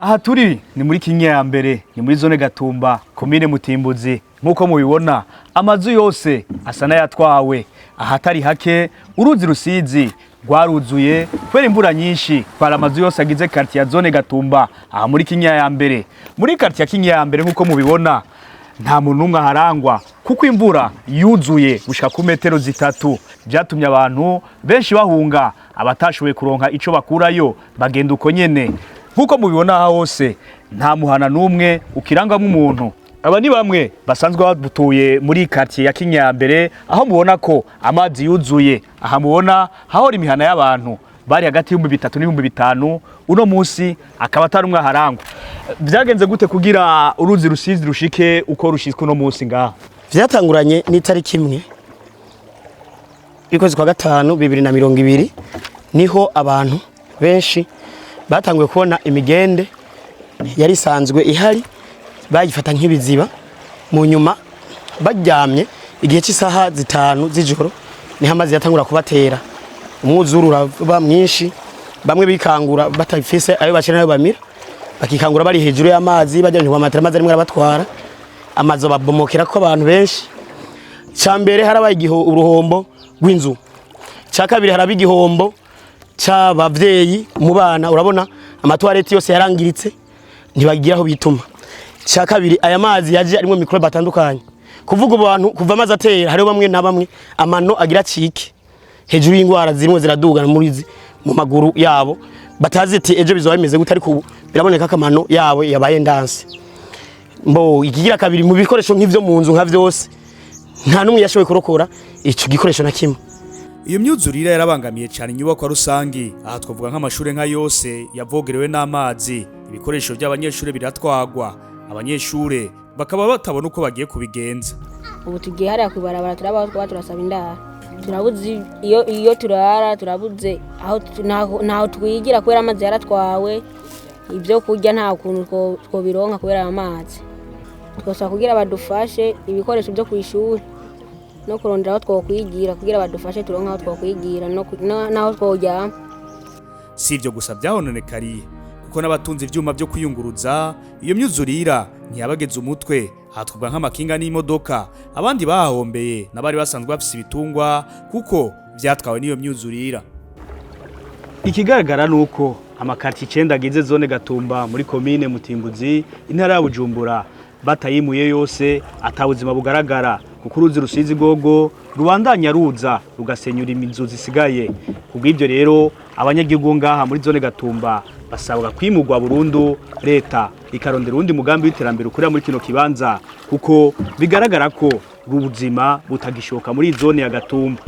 Aha turi ni muri Kinyambere, ni muri zone Gatumba, komine Mutimbuzi. Nkuko mubibona amazu yose asa n'ayatwawe. Ahatari hake uruzi Rusizi rwaruzuye kubera imvura nyinshi. Para amazu yose agize quartier ya zone Gatumba aha muri Kinyambere. Muri quartier ya Kinyambere nkuko mubibona nta muntu numwe harangwa kuko imvura yuzuye gushika ku metero zitatu. Byatumye abantu benshi bahunga, abatashoboye kuronka ico bakurayo bagenda uko nyene. Nkuko mubibona hose nta muhana numwe ukirangamwe umuntu. Aba ni bamwe basanzwe babutuye muri quartier ya Kinyambere, aho mubona ko amazi yuzuye. Aha mubona hahora imihana y'abantu bari hagati y'ibihumbi 3 n'ibihumbi 5. Uno musi akaba atari umwe harangwa. Vyagenze gute kugira uruzi Rusizi rushike uko rushizwe uno musi ngaha? Vyatanguranye n'itariki imwe y'ukwezi kwa gatanu 2020 niho abantu benshi batanguye kubona imigende yari isanzwe ihari bagifata nk'ibiziba. Mu nyuma baryamye igihe cy'isaha 5 z'ijoro ni hamazi yatangura kubatera umwuzurira ba mwinshi. Bamwe bikangura batafise ayo bacira nayo bamira, bakikangura bari hejuru y'amazi bajyanye kwa matera amazi arimwe arabatwara. Amazo babomokera ko abantu benshi. Cyambere harabaye uruhombo rw'inzu, cyakabiri haraba igihombo cy'abavyeyi mu bana. Urabona amatwareti yose yarangiritse ntibagira aho bituma. Cyakabiri aya mazi yaje arimo mikrobe batandukanye. Kuvuga abantu kuva amazi atera hariho bamwe na bamwe amano agira cike hejuru y'ingwara zirimo ziradugana muri mu maguru yabo, batazi ati ejo bizoba bimeze gute, ariko biraboneka ko amano yabo yabaye ndanse. Mbo ikigira kabiri mu bikoresho nk'ivyo mu nzu nka vyose nta numwe yashoboye kurokora ico gikoresho na kimwe. Iyo myuzurira yarabangamiye cyane inyubako rusangi. Aha twavuga nk'amashure nka yose yavogerewe n'amazi, ibikoresho by'abanyeshure biratwagwa, abanyeshure bakaba batabona uko bagiye kubigenza. Ubu tugiye hariya kwibarabara turabaho turasaba indara, turabuze iyo turara, turabuze aho twigira kubera amazi yaratwawe. Ibyo kurya nta kuntu two bironka kubera amazi. Twasaba kugira badufashe ibikoresho byo kwishura no kurondera aho twokwigira kugira badufashe turonka aho twokwigira naho twojya. Si ibyo gusa byahononekariye kuko n'abatunze ivyuma byo kwiyunguruza iyo myuzurira ntiyabageze umutwe. Hatwubwa nk'amakinga n'imodoka. Abandi bahombeye nabari basanzwe bafise ibitungwa kuko vyatwawe n'iyo myuzurira. Ikigaragara nuko amakarti 9 agize zone Gatumba muri komine Mutimbuzi intara ya Bujumbura batayimuye yose atabuzima bugaragara kuko uruzi Rusizi gogo rubandanya ruza rugasenyura imizu zisigaye. Kubw'ibyo rero abanyagihugu ngaha muri zone Gatumba basabwa kwimurwa burundu, leta ikarondera undi mugambi w'iterambere ukurira muri kino kibanza kuko bigaragara ko ubuzima butagishoka muri zone ya Gatumba.